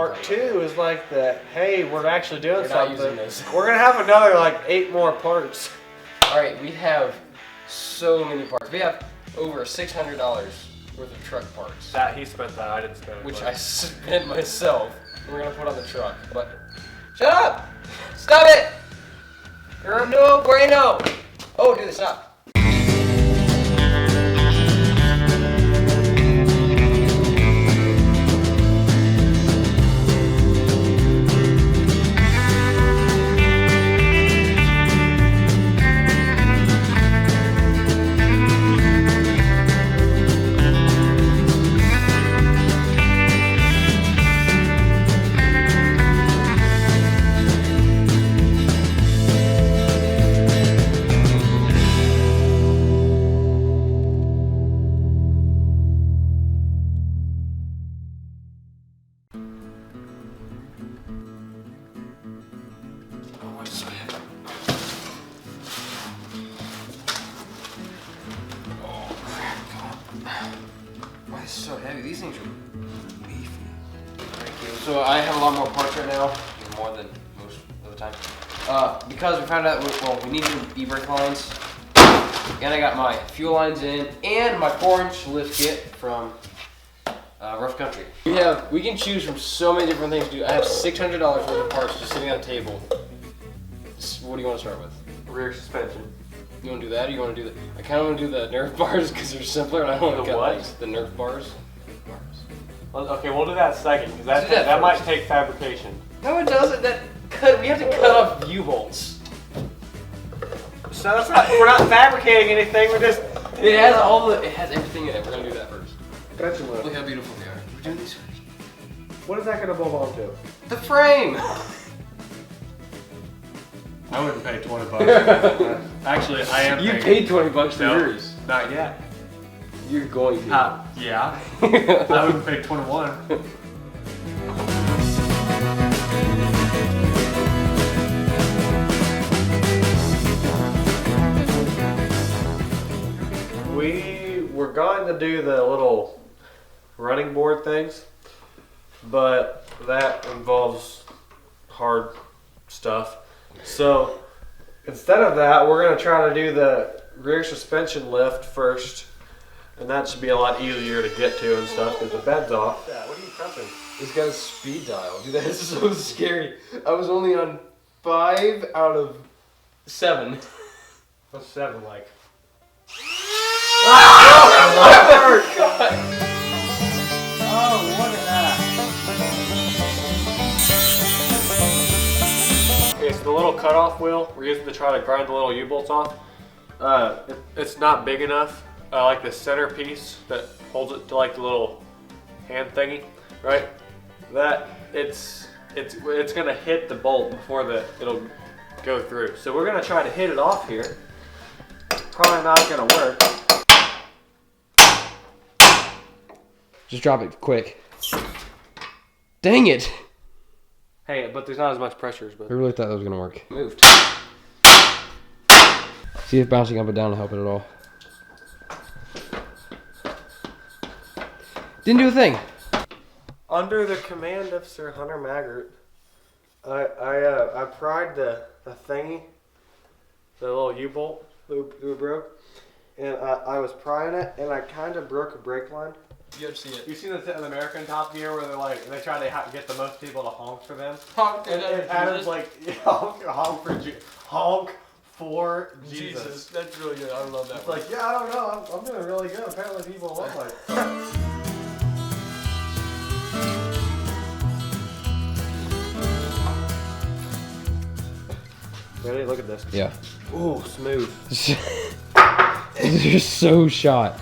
part 2 is like the, hey, we're actually doing something. Not using this. We're gonna have another like 8 more parts. All right, we have so many parts. We have over $600 worth of truck parts. That he spent that, I didn't spend it. Which I spent myself. We're gonna put on the truck, but shut up! Stop it! You're no bueno. Oh, dude, stop. Why is this so heavy? These things are beefy. So I have a lot more parts right now, more than most of the time. Because we found out, well, we need new e-brake lines. And I got my fuel lines in, and my 4-inch lift kit from Rough Country. We can choose from so many different things to do. I have $600 worth of parts just sitting on the table. What do you want to start with? Rear suspension. You want to do that, or you want to do the? I kind of want to do the Nerf bars because they're simpler, and I don't want to get like, the Nerf bars. Well, okay, we'll do that second because that might take fabrication. No, it doesn't. We have to cut off U-bolts. So that's not. We're not fabricating anything. We're just. It has everything in it. We're gonna do that first. Gotcha. Look how beautiful they are. We're doing these first. What is that gonna bolt onto? The frame. I wouldn't pay $20. Actually, I am. You paid $20 for No, yours. Not yet. You're going to. Yeah. I wouldn't pay 21. We were going to do the little running board things, but that involves hard stuff. So instead of that, we're going to try to do the rear suspension lift first, and that should be a lot easier to get to and stuff because the bed's off. Yeah, what are you pressing? It's got a speed dial. Dude, that is so scary. I was only on 5 out of 7. What's 7 like? Oh, God. Oh, look at that. Okay, so the little cutoff wheel we're using to try to grind the little U-bolts off, it's not big enough. Like the center piece that holds it to like the little hand thingy, right? That it's gonna hit the bolt before it'll go through. So we're gonna try to hit it off here. Probably not gonna work. Just drop it quick. Dang it! Hey, but there's not as much pressure. But I really thought that was gonna work. Moved. See if bouncing up and down will help it at all. Didn't do a thing. Under the command of Sir Hunter Maggart, I pried the thingy, the little U-bolt that we broke, and I was prying it, and I kind of broke a brake line. You have to see it. You seen the American Top Gear where they try to get the most people to honk for them? Honk, and Adam's like, honk for Jesus. That's really good. I love that. It's like, yeah, I don't know. I'm doing really good. Apparently people love like. Ready? Look at this. Yeah. Ooh, smooth. You're so shot.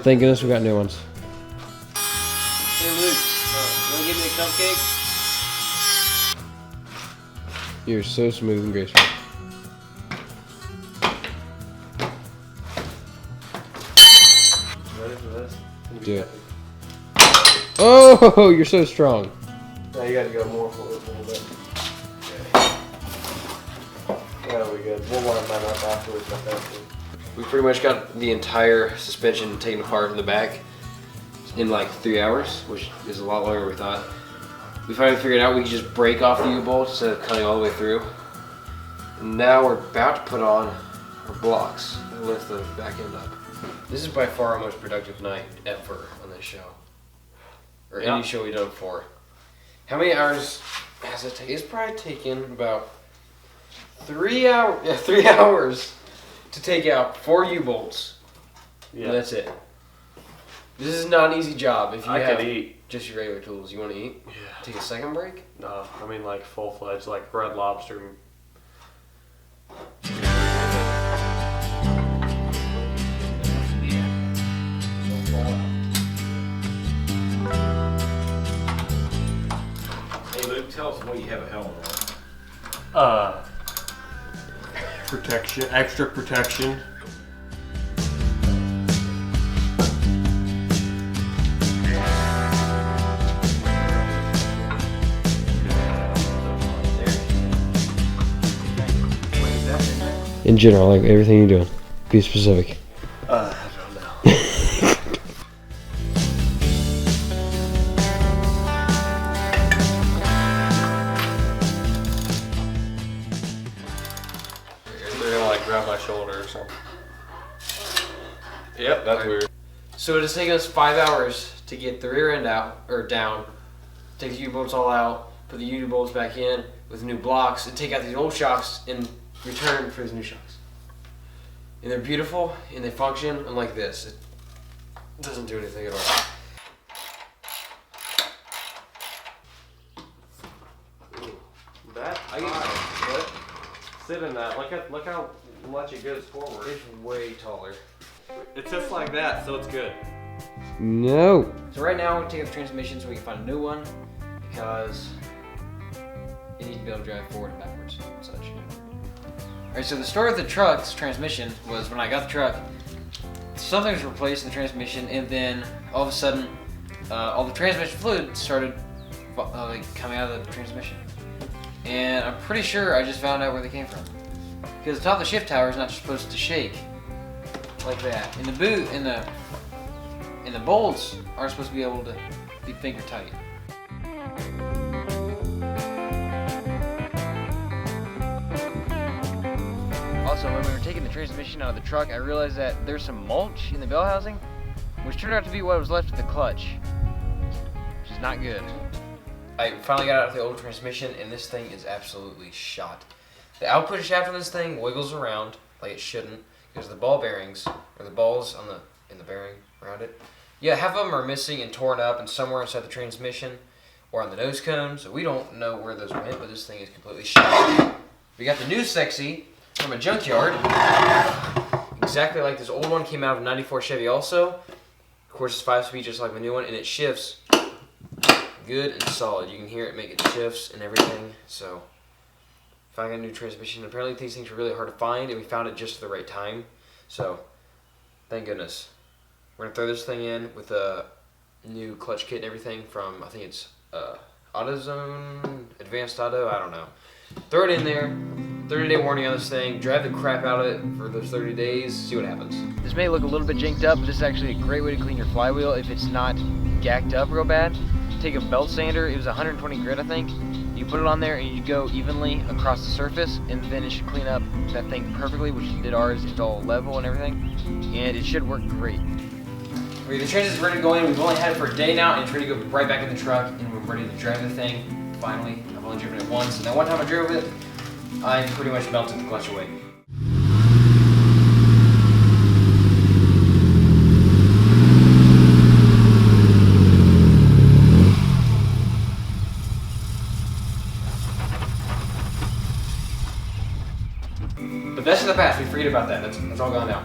Thank goodness we got new ones. Hey Luke, you wanna give me a cupcake? You're so smooth and graceful. Ready for this? Do it. Oh, you're so strong. Now you gotta go more for it a little bit. That'll be good. We'll line that up afterwards. We pretty much got the entire suspension taken apart in the back. So in like 3 hours, which is a lot longer than we thought. We finally figured out we could just break off the U-bolt instead of cutting all the way through. And now we're about to put on our blocks that lift the back end up. This is by far our most productive night ever on this show. Or any show we've done before. How many hours has it taken? It's probably taken about 3 hours. Yeah, 3 hours to take out 4 U-bolts. Yeah. And that's it. This is not an easy job if you have just your regular tools. You want to eat? Yeah. Take a second break? No, I mean like full-fledged, like Red Lobster. Hey Luke, tell us why you have a helmet on. Protection, extra protection. In general, like everything you're doing. Be specific. I don't know. They're gonna like grab my shoulder or something. Yep, that's weird. So it has taken us 5 hours to get the rear end out, or down, take the U-bolts all out, put the U-bolts back in with new blocks, and take out these old shocks in return for these new shocks. And they're beautiful, and they function, unlike this. It doesn't do anything at all. That what? Sit in that. Look how much it goes forward. It's way taller. It's just like that, so it's good. No. So right now we're taking the transmission so we can find a new one because you need to be able to drive forward and backwards and such. Alright, so the story of the truck's transmission was when I got the truck, something was replaced in the transmission, and then all of a sudden, all the transmission fluid started coming out of the transmission. And I'm pretty sure I just found out where they came from. Because the top of the shift tower is not supposed to shake like that. And the boot and the bolts aren't supposed to be able to be finger tight. Also, when we were taking the transmission out of the truck, I realized that there's some mulch in the bell housing, which turned out to be what was left of the clutch, which is not good. I finally got out of the old transmission, and this thing is absolutely shot. The output shaft on this thing wiggles around like it shouldn't, because the ball bearings, or the balls in the bearing around it, yeah, half of them are missing and torn up, and somewhere inside the transmission or on the nose cone, so we don't know where those went, but this thing is completely shot. We got the new Sexy from a junkyard, exactly like this old one, came out of a 94 Chevy also. Of course, it's 5-speed just like the new one, and it shifts good and solid. You can hear it make it shifts and everything. So finding a new transmission. Apparently these things are really hard to find, and we found it just at the right time. So thank goodness. We're gonna throw this thing in with a new clutch kit and everything from, I think it's AutoZone, Advanced Auto, I don't know. Throw it in there. 30-day warranty on this thing. Drive the crap out of it for those 30 days. See what happens. This may look a little bit janked up, but this is actually a great way to clean your flywheel if it's not gacked up real bad. Take a belt sander. It was 120 grit, I think. You put it on there and you go evenly across the surface, and then it should clean up that thing perfectly, which it did ours. It's all level and everything, and it should work great. Okay, the trans is ready to go in. We've only had it for a day now, and it's ready to go right back in the truck, and we're ready to drive the thing. Finally, I've only driven it once, and that one time I drove it, I pretty much melted the clutch away. But that's in the past. We forget about that. That's all gone now.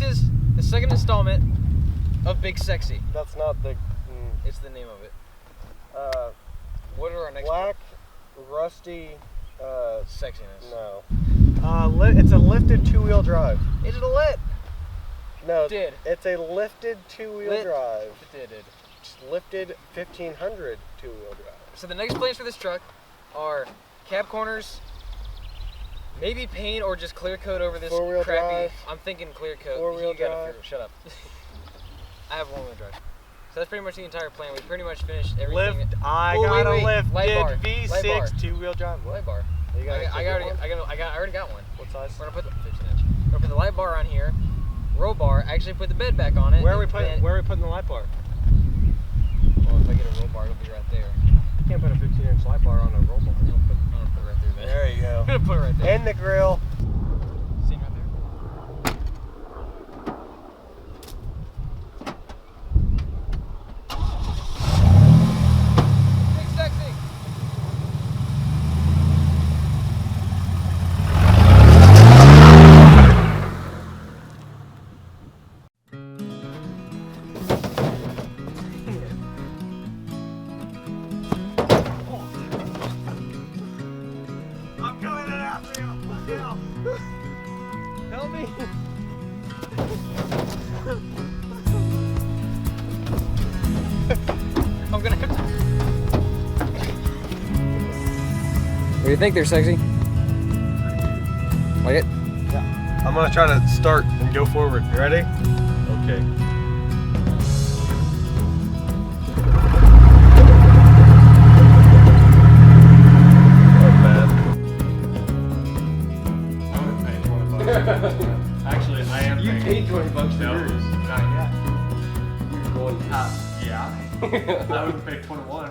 This is the second installment of Big Sexy. That's not the. It's the name of it. What are our next? Black, rusty. Sexiness. No. It's a lifted two-wheel drive. Is it a lit? No. Did. It's a lifted two-wheel Lit. drive. It did. It's lifted 1500 two-wheel drive. So the next plans for this truck are cab corners, maybe paint or just clear coat over this Four-wheel crappy. drive. I'm thinking clear coat. Four-wheel You gotta drive. figure. Shut up. I have one-wheel drive. So that's pretty much the entire plan. We pretty much finished everything. I Oh, got wait, a wait. Light bar. lifted Light bar. V6 two-wheel drive. Light bar. You got I already got one. What size? We're gonna put the 15 inch. We're gonna put the light bar on here, roll bar. Actually, put the bed back on it. Where are we and putting? then- Where are we putting the light bar? Well, if I get a roll bar, it'll be right there. You can't put a 15-inch light bar on a roll bar. I'm gonna put it right there. Then. There you go. I'm gonna put it right there. And the grill. See it right there? Big Sexy. I'm coming in after you. Help me. I'm gonna have to. What do you think there, Sexy? Like it? I'm gonna try to start and go forward. You ready? Okay. Actually, I am. You paid $20 for No, yours. not yet. You're going top. Yeah. I would pay 21.